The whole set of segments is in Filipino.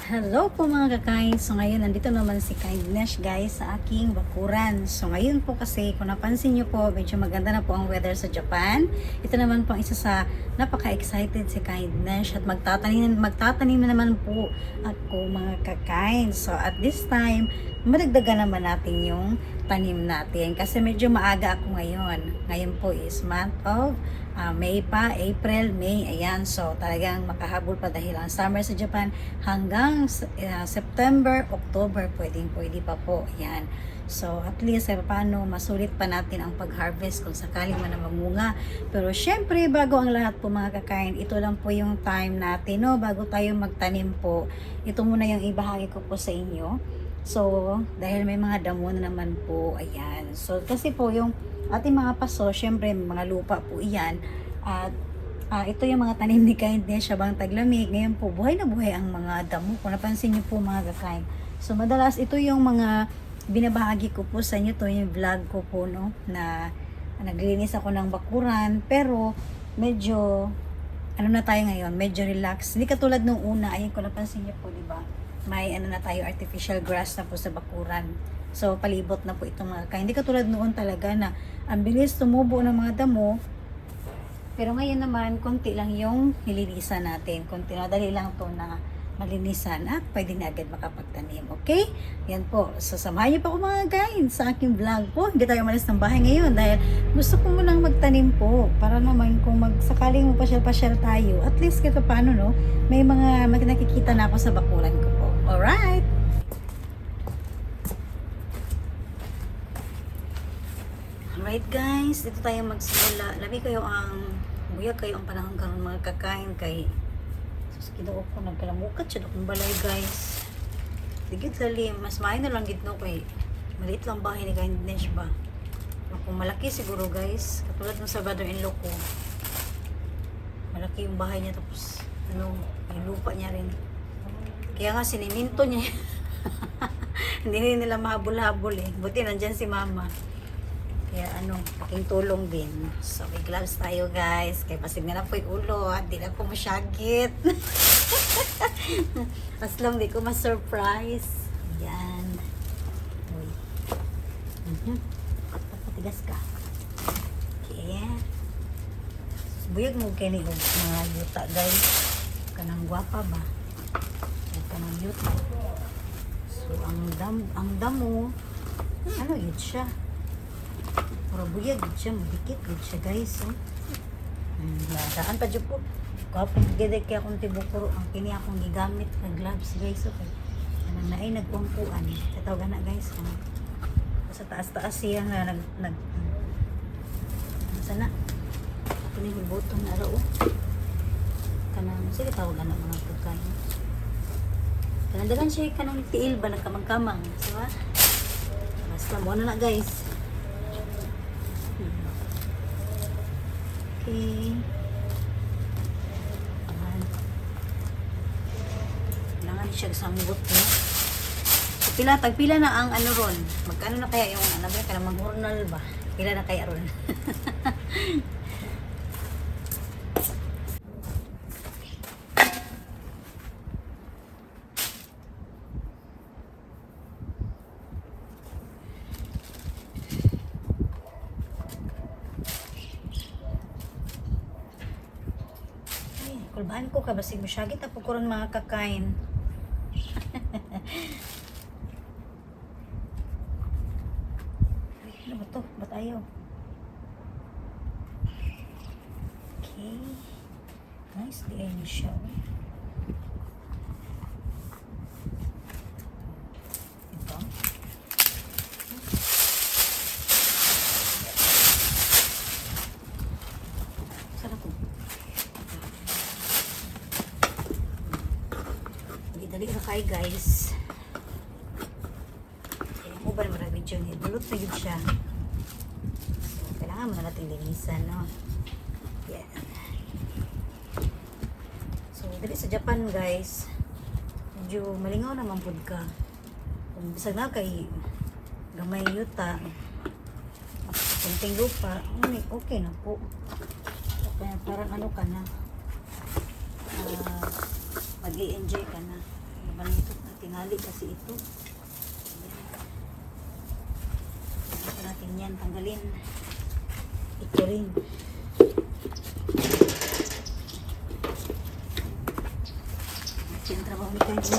Hello po mga kakain. So ngayon nandito naman si Kindness guys sa aking bakuran. So ngayon po kasi kung napansin nyo po medyo maganda na po ang weather sa Japan. Ito naman po ang isa sa napaka-excited si Kindness at magtatanim na naman po ako mga kakain. So at this time madagdagan naman natin yung tanim natin kasi medyo maaga ako ngayon. Ngayon po is month of May pa, April, May, ayan. So, talagang makahabol pa dahil ang summer sa Japan hanggang September, October, pwede pa po, ayan. So, at least, paano, masulit pa natin ang pag-harvest kung sakaling man na mamunga. Pero, syempre, bago ang lahat po mga kakain, ito lang po yung time natin, no? Bago tayo magtanim po, ito muna yung ibahagi ko po sa inyo. So, dahil may mga damo na naman po, ayan. So, kasi po yung ating mga paso, syempre mga lupa po iyan. At ito yung mga tanim ni Kindness, Siyabang Taglamig. Ngayon po, buhay na buhay ang mga damo. Kung napansin niyo po mga kakain. So, madalas ito yung mga binabahagi ko po sa inyo. Ito yung vlog ko po, no? Na naglinis ako ng bakuran. Pero, medyo, ano na tayo ngayon? Medyo relax. Hindi katulad nung una. Ayun, kung napansin niyo po, di ba? May ano na tayo, artificial grass na po sa bakuran. So, palibot na po itong mga kain. Hindi katulad noon talaga na ang bilis tumubo ng mga damo. Pero ngayon naman, konti lang yung nilinisan natin. Konti na, dali lang to na malinisan at pwede na agad makapagtanim. Okay? Yan po. So, samahan niyo pa ako mga kain sa aking vlog po. Hindi tayo malis ng bahay ngayon dahil gusto ko munang magtanim po. Para naman kung sakaling pasyal-pasyal tayo, at least kito paano, no? May mga nakikita na ako sa bakuran ko po. Alright? Alright guys, dito tayo magsimula. Labi kayo buyag kayo ang panahon karon mga kakain kay sus kinuo ko nagkalamukat siya akong balay guys. Digit lalim, mas maay na lang gid no kay maliit lang bahay ni Kindness ba. Kung malaki siguro guys, katulad ng sa brother-in-law ko. Malaki yung bahay niya tapos yung lupa niya rin. Kaya nga siniminto niya. Hindi nila mahabol-habol eh. Buti nandyan si mama. Kaya aking tulong din. So, may gloves tayo guys. Kaya pasig na lang po yung ulo. At di lang po masyagit. As long di ko ma-surprise. Ayan. Uy. Patigas ka. Okay. Buyag mo kayo ni mga yuta guys. Kanang gwapa ba? Kanang yuta. So, ang damo, yun siya. Pura buyag yun siya, madikit yun siya guys. Nadaan pa dyan po. Kapag gede kaya akong tibukuro, ang kini akong gigamit na gloves guys. Okay. Anong naay nagpumpuan. Tatawagan na guys. Sa taas-taas siya nga sana. Kini yung butong na ro. Kanang, sige tawagan na mga pagkain. Kanandagan siya kanang tiil ba nagkamang-kamang. Diba? Basta mo na guys. Okay. Ayan. Kailangan siya sanggot no? So, tagpila na ang ron. Magkano na kaya yung mag-journal ba? Pila na kaya ron? Kulbahan ko ka, basig masyagit ako kurang mga kakain. Ano ba to? Ba't ayaw? Okay. Nice, di ayaw siya. Ito. Sarap ko. Dali na kayo guys. Kaya mo ba naman video niya? Dulot na yun siya. So, kailangan mo na natin linisan, no? Yan. So, dali sa Japan guys, medyo malingaw naman po ka. Kung bisag na kay gamay yuta, kunting lupa, okay na po. Parang ka na. Mag-i-enjoy ka na. naman ito. Tinali kasi ito. Ito natin yan. Tanggalin. Ito rin. Yung trabaho ni Kyle Nash.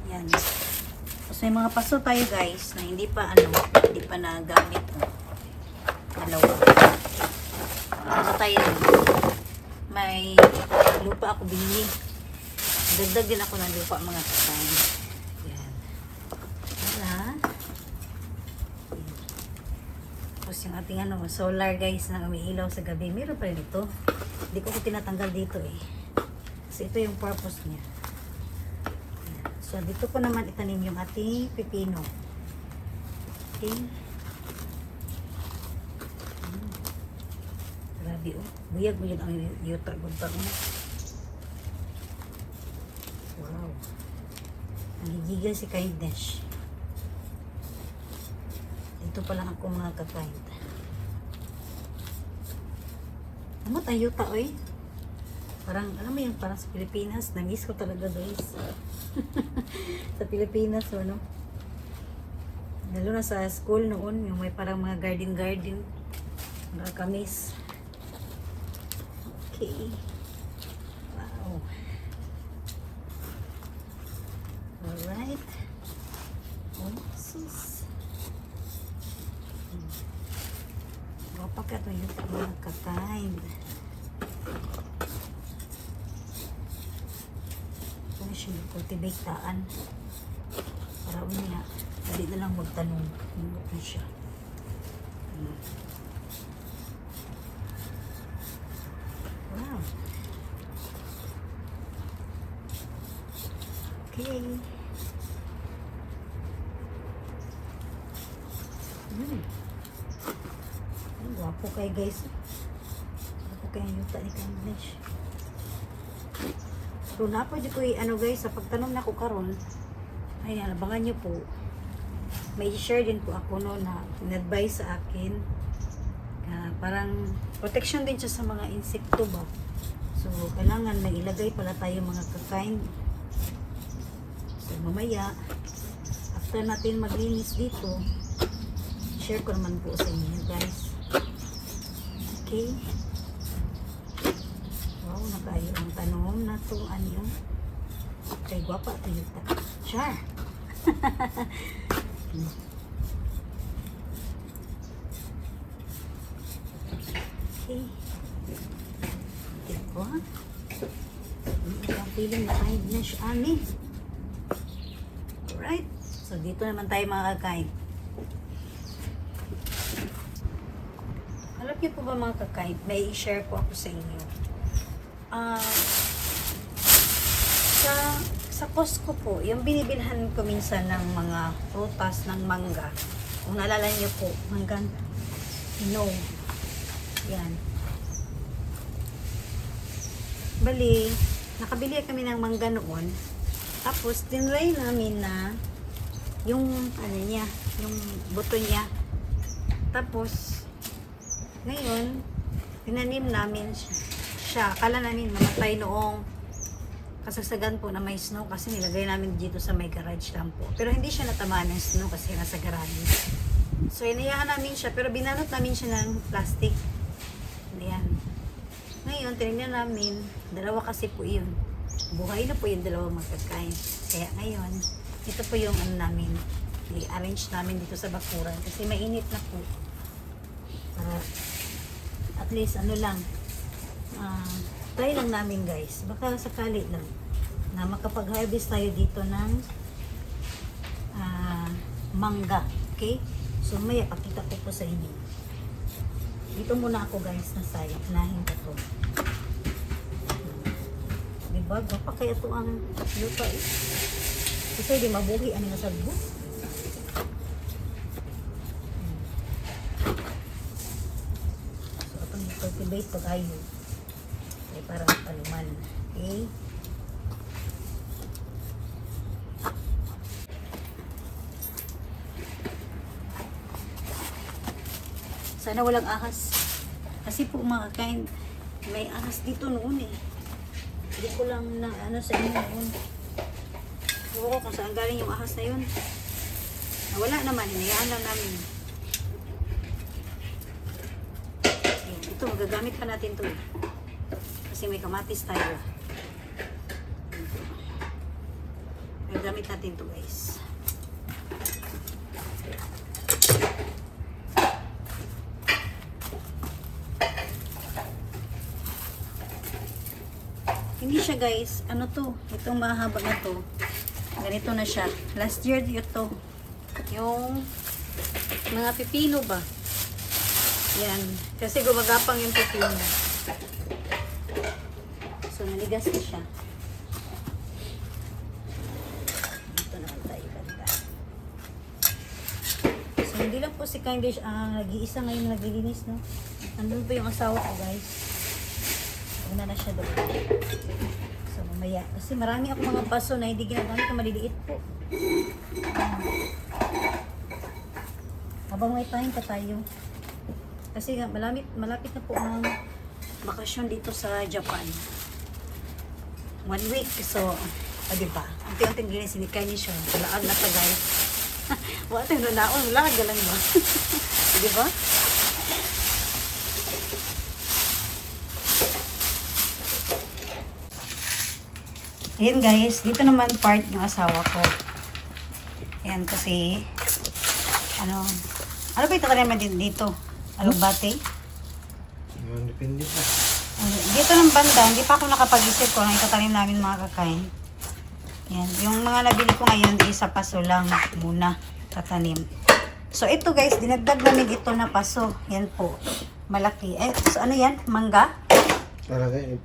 Yan. Tapos may mga paso tayo guys na hindi pa nagamit. Dalawa. Ano tayo? May lupa ako binili. Dagdag din ako ng lupa mga kasama. Yan. Wala. Tapos yung ating solar guys na umiilaw sa gabi. Meron pa rin ito. Hindi ko tinatanggal dito eh. Kasi ito yung purpose niya. Yan. So dito ko naman itanim yung ating pipino. Okay. Grabe oh. Buyag mo yun ang yuta. Wow. Nagigigil si Kyle Nash. Dito pa lang ako mga ka-kind. Amot ang yuta oy. Parang, alam mo yun, parang sa Pilipinas. Namiss ko talaga guys. Sa Pilipinas, ano? Lalo na sa school noon, yung may parang mga garden. Mga kamis. Okay. Wow. Alright. Oh, sus. Wapaka ito yung mga ka-kind. Ito siya cultivate taan. Para umiya. Hindi na lang magtanong. Hindi na siya. Wow. Okay. Guwapo kayo guys. Guwapo kayo yung yuta ni Kyle Nash. So napo dyan ko guys, sa pagtanong na ko karon, ay abangan nyo po. May share din po ako no na in-advise sa akin. Parang protection din siya sa mga insekto ba. So kailangan may ilagay pala tayo mga ka-kind. So mamaya after natin maglinis dito, share ko naman po sa inyo guys. Okay. Wow, nakayo ang tanom na to. Ano yun? Kay guwapa ito yung char. Okay. Diba? Hindi ang feeling na Kyle Nash ani. Alright. So, dito naman tayo mga ka-kind. Alam niyo po ba mga ka-kind, may i-share po ako sa inyo. Sa Costco po, yung binibilhan ko minsan ng mga prutas ng mangga. Kung naalala niyo po, manggang no. Yan. Bali, nakabili kami ng mangga noon. Tapos, tinry namin na yung niya, yung buto niya. Tapos, ngayon, tinanim namin siya. Akala namin mamatay noong kasagsagan po na may snow kasi nilagay namin dito sa may garage lang po. Pero hindi siya natamaan ng snow kasi nasa garage. So, inayaan namin siya pero binalot namin siya ng plastic. Ayan. Ngayon, tinignan namin, dalawa kasi po yun. Buhay na po yung dalawang magkakain. Kaya ngayon, ito po yung namin, i-arrange namin dito sa bakuran kasi mainit na po. Para at least try lang namin guys, baka sakali lang na makapag-harvest tayo dito ng mangga. Okay, so maya pakita ko po sa inyo. Dito muna ako guys na side, nahin ko to. Diba, baka kaya to ang lupa eh. Kasi di mabuhi ang nasagbo. So itong cultivate pag-ayo ay parang paluman. Okay, sana walang ahas. Kasi po mga kind, may ahas dito noon eh. Hindi ko lang na sa inyo noon. ko kung saan galing yung ahas na yun. Wala naman, hinayaan lang namin. Ito, magagamit pa natin to. Kasi may kamatis tayo. Magagamit natin to, guys. Hindi siya, guys. Ano to? Itong mahaba na to. Ganito na siya. Last year ito. Yung mga pipino ba? Yan. Kasi gumagapang yung pipino. So, naligas na siya. Ito naman tayo banda. So, hindi lang po si Kind Dish ang nag-iisa ngayon na naglilinis, no? Andun pa yung asawa ko, guys. Una na siya doon. So, mamaya. Kasi marami ako mga baso na hindi ginagamit na maliliit po. Habang may time pa tayo. Kasi malapit na po ang bakasyon dito sa Japan. 1 week. So, diba? Unti-unting ginis ni Kind Dish. Laag na ta, guys. Wala tayong nanaon. Laag ka lang ba? Diba? Ayan guys, dito naman part ng asawa ko. Ayan kasi, ano ba itatanim natin dito? Alugbate? Depende pa. Dito ng banda, hindi pa ako nakapag-isip ko na itatanim namin mga kakain. Ayan, yung mga nabili ko ngayon, isa paso lang muna tatanim. So ito guys, dinagdag namin ito na paso. Yan po, malaki. So ano yan? Mangga?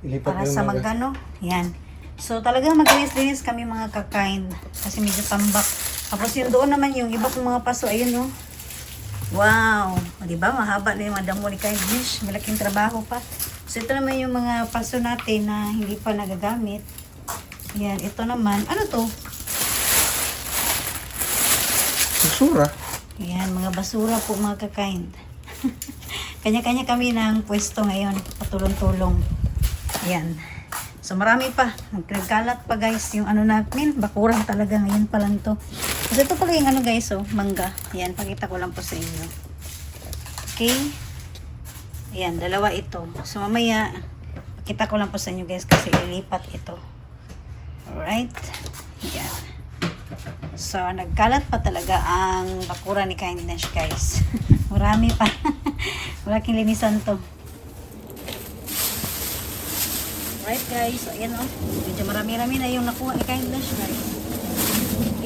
Ilipat Para sa mangga, no? Yan. So, talagang maglinis-linis kami mga kakain. Kasi medyo tambak. Tapos yung doon naman yung iba kong mga paso. Ayun, no? Wow! O, diba? Mahaba na yung mga damo ni Kind Dish. Malaking trabaho pa. So, ito naman yung mga paso natin na hindi pa nagagamit. Yan. Ito naman. Ano to? Basura. Yan. Mga basura po mga kakain. Kanya-kanya kami ng pwesto ngayon. Patulong-tulong. Yan. So, marami pa. Nagkalat pa, guys. Yung ano natin, bakuran talaga. Ngayon pa lang to. Kasi ito pala yung ano, guys, oh, mangga. Ayan, pakita ko lang po sa inyo. Okay. Ayan, dalawa ito. So, mamaya, pakita ko lang po sa inyo, guys, kasi ilipat ito. Alright. Ayan. So, nagkalat pa talaga ang bakuran ni Kind Dish, guys. Marami pa. Malaking linisan to. Right guys, so ayan o. Medyo marami-rami na yung nakuha ni Kind Dish guys.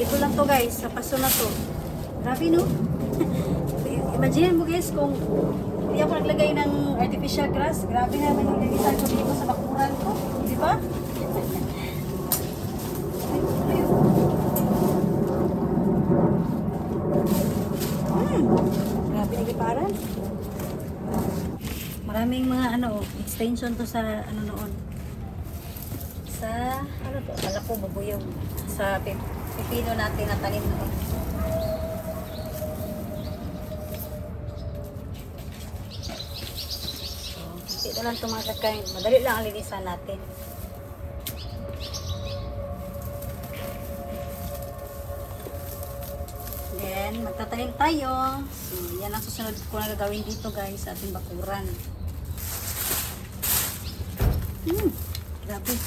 Ito lang to guys, sa paso na to. Grabe no? Imagine mo guys kung hindi ako naglagay ng artificial grass. Grabe naman yung linisan ko dito sa bakuran ko. Di ba? Grabe na giparan. Maraming mga ano, extension to sa ano noon. Sa, ano to, kala ko babuyog sa pipino natin na tanim noon. So, ito lang itong mga kakain. Madali lang ang linisan natin. Then, magtatanim tayo. So, yan ang susunod ko na gagawin dito guys sa ating bakuran. Grabe.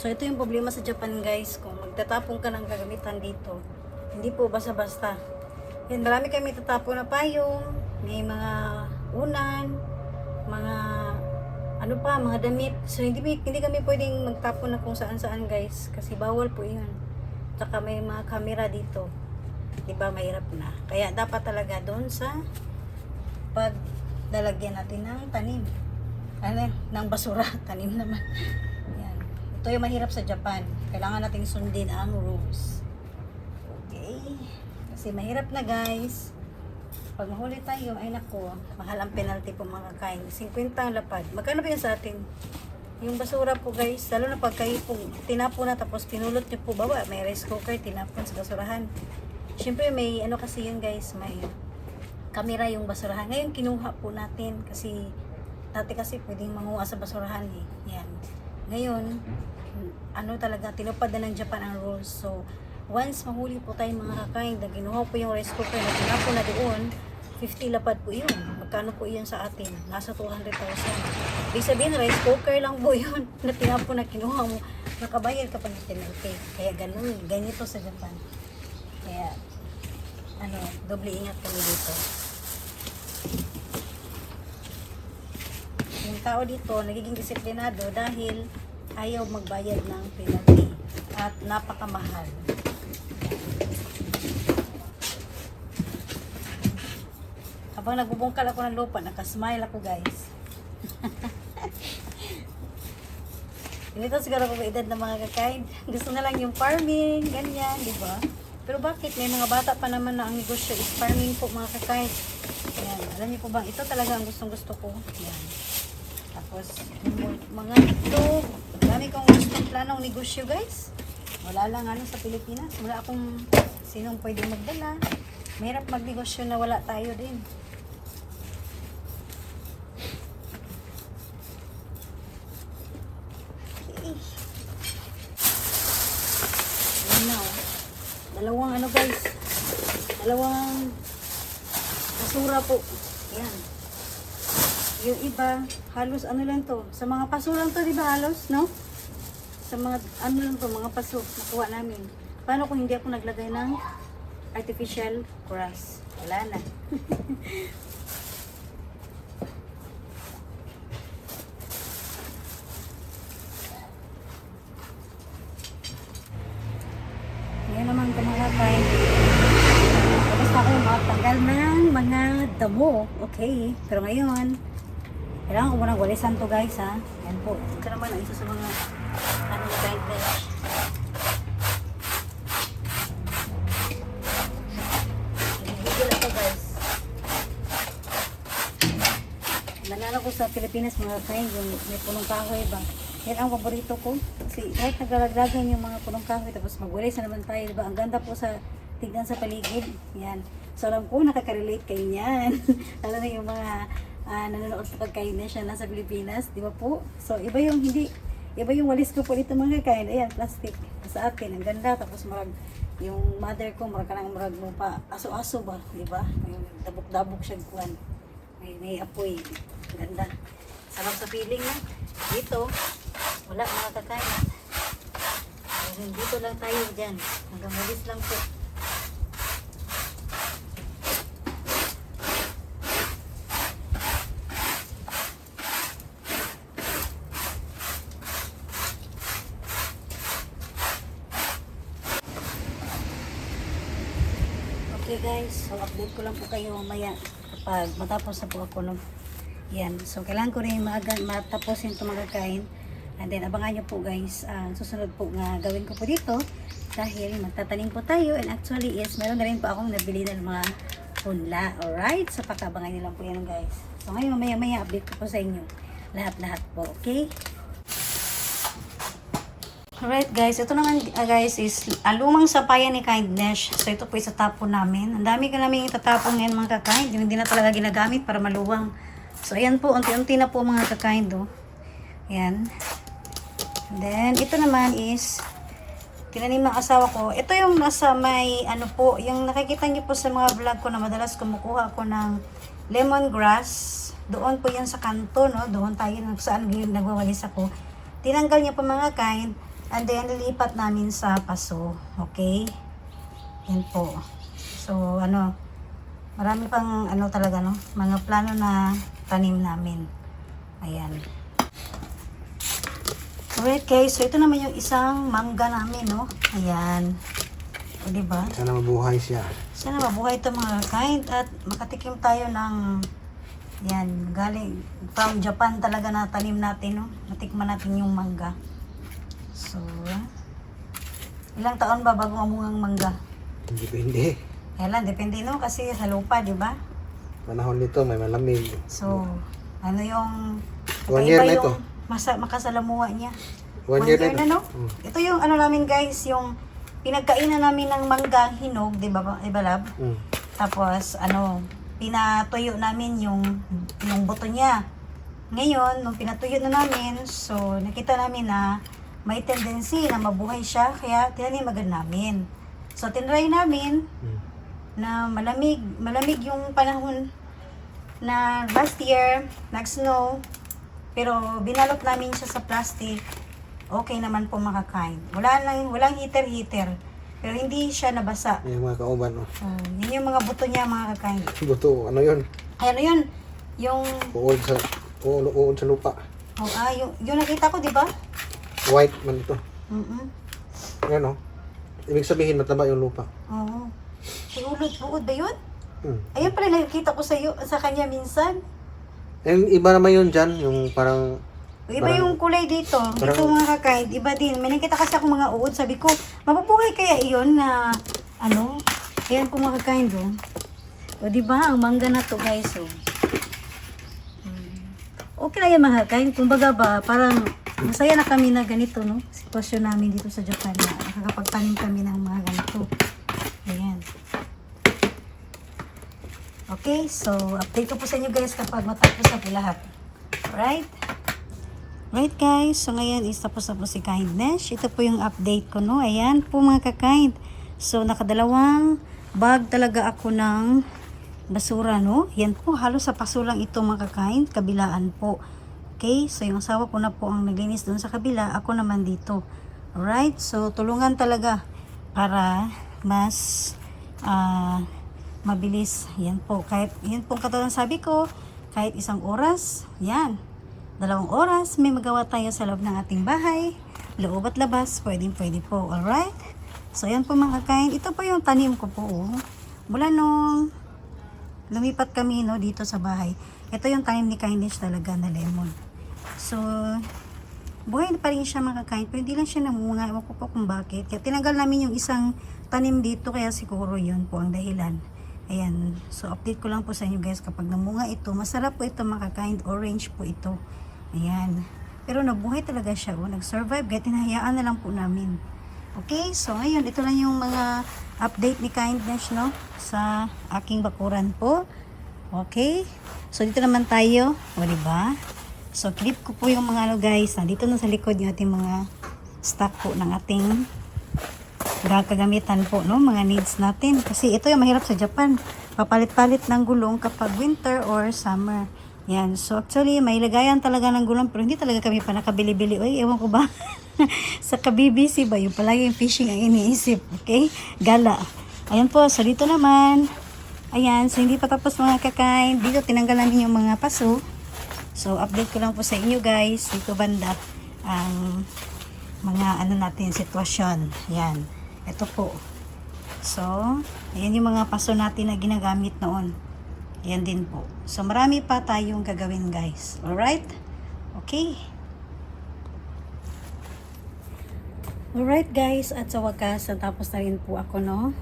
So, ito yung problema sa Japan guys. Kung magtatapon ka ng gagamitan dito, hindi po basta-basta. Yan, marami kami tatapon na payong, may mga unan, mga ano pa, mga damit. So, hindi kami pwedeng magtapon na kung saan-saan guys. Kasi bawal po yun. Tsaka may mga camera dito. Diba, mahirap na. Kaya dapat talaga doon sa paglalagyan natin ng tanim. Ano, ng basura. Tanim naman. Yan. Ito yung mahirap sa Japan. Kailangan nating sundin ang rules. Okay. Kasi mahirap na guys. Pag mahuli tayo, ay nako, mahal ang penalty po mga kakain. 50 ang lapad. Magkano ba yun sa atin? Yung basura po guys, lalo na pag kayo po tinapon na tapos pinulot nyo po baba, may rice cooker, tinapon sa basurahan. Siyempre may ano kasi yun guys, may kamera yung basurahan. Ngayon kinuha po natin kasi dati kasi pwedeng manguha sa basurahan eh. Yan. Ngayon, ano talaga, tinupad na ng Japan ang rules. So, once mahuli po tayong mga kakain na ginuha po yung rice cooker na tinapon na doon, 50 lapad po yun. Magkano po yun sa atin? Nasa 200,000. Ibig sabihin, rice cooker lang po yun na tinapon na kinuha mo. Nakabayad ka pa ng penalty. Kaya ganun, ganito sa Japan. Kaya, ano, doble ingat kami dito. Yung tao dito, nagiging disiplinado dahil ayaw magbayad ng penalty at napakamahal. Habang nagbubungkal ako ng lupa, nakasmile ako guys. Ganito siguro kung edad ng mga kakain. Gusto na lang yung farming, ganyan, di ba? Pero bakit? May mga bata pa naman na ang negosyo is farming po mga kakain. Ayan, alam niyo po ba, ito talaga ang gustong-gusto ko. Ayan. Tapos, yung mga ito, dami kong gustong planong negosyo guys. Wala lang ano sa Pilipinas. Wala akong sinong pwedeng magdala. Mahirap magnegosyo na wala tayo din. Ayan na oh. Dalawang ano guys. Dalawang basura po. Ayan. Yung iba, halos ano lang to. Sa mga paso lang to, di ba halos, no? Sa mga, ano lang to, mga paso, nakuha namin. Paano kung hindi ako naglagay ng artificial grass? Wala na. Ngayon naman kumalakay. Tapos ako makatanggal ng mga damo. Okay. Pero ngayon, kailangan ko munang walisan to guys ha. Yan po. Ito naman ang isa sa mga ano na kind mesh. Bigil ito guys. Nalala ko sa Pilipinas mga kind yung may punong kahoy ba. Yan ang paborito ko. Kasi kahit nagalaglagan yung mga punong kahoy tapos magwalis na naman tayo. Diba? Ang ganda po sa tignan sa paligid. Yan. So alam ko nakaka-relate kayo yan. Lalo na yung mga nanonood sa pagkain na siya nasa Pilipinas, di ba po? So, iba yung walis ko po dito mga kakain. Ayan, plastic. Sa akin, ang ganda. Tapos marag, yung mother ko, marag ka nang marag mo pa, aso-aso ba? Di ba? May dabok-dabok siya kuwan. May apoy. Ang ganda. Sarap sa feeling na. Dito, wala mga kakain. Dito lang tayo dyan. Hanggang walis lang po. Okay guys, so update ko lang po kayo mamaya kapag matapos na po ako no. Yan, so kailangan ko rin matapos yung tumagakain. And then abangan nyo po guys, susunod po nga gawin ko po dito dahil magtatanim po tayo and actually is meron na rin po akong nabili ng mga punla. Alright, so pakabangan nyo lang po yan guys. So ngayon mamaya update ko po sa inyo lahat-lahat po, okay? Alright guys, ito naman guys is lumang sapayan ni Kindness. So ito po itatapon namin. Ang dami ka namin itatapon ngayon mga kakain. Hindi na talaga ginagamit para maluwang. So ayan po, unti-unti na po mga kakain do. Ayan. And then ito naman is tinanim ng asawa ko. Ito yung nasa may ano po, yung nakikita niyo po sa mga vlog ko na madalas kumukuha ako ng lemongrass. Doon po yan sa kanto, no? Doon tayo saan nagwawalis ako. Tinanggal niya po mga kakain. And then, lilipat namin sa paso. Okay? Yan po. So, ano, marami pang, ano talaga, no? Mga plano na tanim namin. Ayan. Alright, guys. So, ito naman yung isang mangga namin, no? Ayan. O, diba? Sana mabuhay siya. Sana mabuhay ito mga kind at makatikim tayo ng yan, galing from Japan talaga na tanim natin, no? Matikman natin yung mangga. So, ilang taon ba bago mamungang mangga? Depende. Kailan, depende no kasi sa lupa, di ba? Panahon nito may malamig. So, ano yung 1 year na kakaiba ito. yung makasalamuha niya. 1 year na ito. no? Ito yung ano namin guys, yung pinagkainan namin ng manggang hinog, di ba, Lab? Mm. Tapos, pinatuyo namin yung buto niya. Ngayon, nung pinatuyo na namin, so, nakita namin na may tendency na mabuhay siya, kaya tinanimagan namin. So, tinry namin na malamig yung panahon na last year, nag-snow, pero binalot namin siya sa plastic. Okay naman po makakain. Walang heater, pero hindi siya nabasa. Yung mga kauban, oh. Yun yung mga buto niya mga kakain. Buto, ano yun? Ay, ano yun? Yung, Uod sa lupa. yung nakita ko, di ba? White man ito. Mm-mm. Yan, oh. Ibig sabihin, mataba yung lupa. Oo. Uod ba yun? Hmm. Ayun pala nakikita ko sa kanya minsan. Yung iba naman yun dyan, yung parang... Iba yung kulay dito. Dito mga kakain, iba din. May nakita kasi ako mga uod. Sabi ko, mabubuhay kaya iyon na, ayan po mga kakain doon. O diba, ang mangga na to guys, oh. Okay na yan mga kakain. Kumbaga ba, parang masaya na kami na ganito, no? Sitwasyon namin dito sa Japan na nakakapagtanim kami ng mga ganito. Ayan. Okay, so update ko po sa inyo guys kapag matapos na po lahat. Alright? Right guys, so ngayon is tapos na po si Kindness. Ito po yung update ko, no? Ayan po mga kakain. So nakadalawang bag talaga ako ng basura, no? Yan po, halos sa paso lang ito mga kakain, kabilaan po. Okay, so yung asawa ko na po ang naglinis doon sa kabila, ako naman dito. Alright, so tulungan talaga para mas mabilis. Yan po, kahit yan po katulad sabi ko, kahit 1 oras, yan. 2 oras, may magawa tayo sa loob ng ating bahay. Loob at labas, pwede po. Alright? So, yan po mga kakain. Ito po yung tanim ko po. Oh. Mula nung lumipat kami no, dito sa bahay. Ito yung tanim ni Kindness talaga na lemon. So, buhay pa rin siya mga kakain. Pero hindi lang siya namunga. Ewan ko po kung bakit. Kaya tinanggal namin yung isang tanim dito. Kaya siguro yun po ang dahilan. Ayan. So, update ko lang po sa inyo guys. Kapag namunga ito, masarap po ito mga kakain. Orange po ito. Ayan. Pero nabuhay talaga siya. Oh. Nag-survive. Kaya tinahayaan na lang po namin. Okay. So, ngayon. Ito lang yung mga update ni Kindness, no? Sa aking bakuran po. Okay. So, dito naman tayo. O, diba? So, clip ko po yung mga guys. Nandito na sa likod yung ating mga stock po ng ating kagamitan po, no? Mga needs natin. Kasi ito yung mahirap sa Japan. Papalit-palit ng gulong kapag winter or summer. Yan. So, actually, may lagayan talaga ng gulong pero hindi talaga kami pa nakabili-bili. Uy, ewan ko ba? Sa ka-BBC ba? Yung palagi yung fishing ang iniisip. Okay? Gala. Ayan po. So, dito naman. Ayan. So, hindi pa tapos mga kakain. Dito, tinanggal namin yung mga paso. So, update ko lang po sa inyo guys. Dito banda ang mga natin, sitwasyon. Yan. Ito po. So, ayan yung mga paso natin na ginagamit noon. Yan din po. So, marami pa tayong gagawin guys. Alright? Okay. Alright guys, at sa wakas, natapos na rin po ako, no?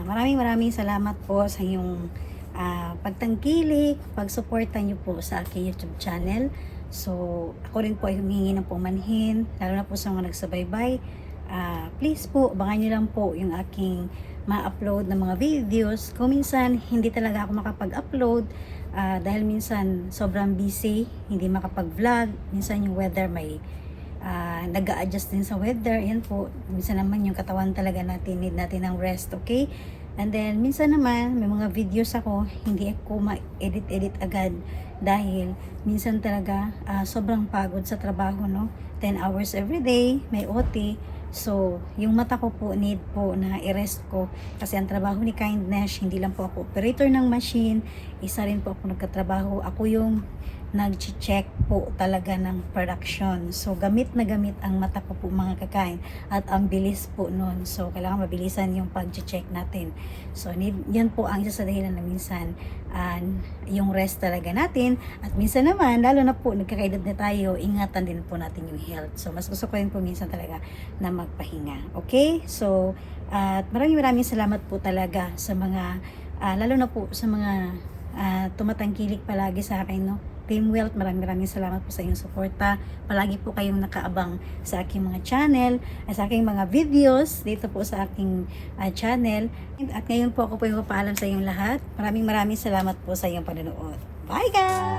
Maraming salamat po sa inyong pagtangkilik, pagsuporta nyo po sa aking YouTube channel. So, ako rin po ay humingi ng pumanhin, lalo na po sa mga nagsabaybay. Please po, abangan nyo lang po yung aking ma-upload ng mga videos. Kung minsan, hindi talaga ako makapag-upload dahil minsan sobrang busy, hindi makapag-vlog. Minsan yung weather may nag-a-adjust din sa weather. Yan po, minsan naman yung katawan talaga natin, need natin ng rest, okay? And then, minsan naman, may mga videos ako, hindi ako ma-edit agad dahil minsan talaga sobrang pagod sa trabaho, no? 10 hours every day, may OT. So, yung mata ko po need po na i-rest ko kasi ang trabaho ni Kindness, hindi lang po ako operator ng machine, isa rin po ako nagkatrabaho. Ako yung nag-check po talaga ng production. So, gamit na gamit ang mata ko po mga kakain at ang bilis po nun. So, kailangan mabilisan yung pag-check natin. So, yan po ang isa sa dahilan na minsan yung rest talaga natin at minsan naman, lalo na po nagkakaedad na tayo, ingatan din po natin yung health. So, mas gusto ko rin po minsan talaga na magpahinga. Okay? So, at maraming salamat po talaga sa mga lalo na po sa mga tumatangkilik palagi sa akin, no? Team Wealth, maraming salamat po sa inyong suporta. Palagi po kayong nakaabang sa aking mga channel, sa aking mga videos dito po sa aking channel. At ngayon po ako po yung papaalam sa inyong lahat. Maraming salamat po sa inyong panonood. Bye guys!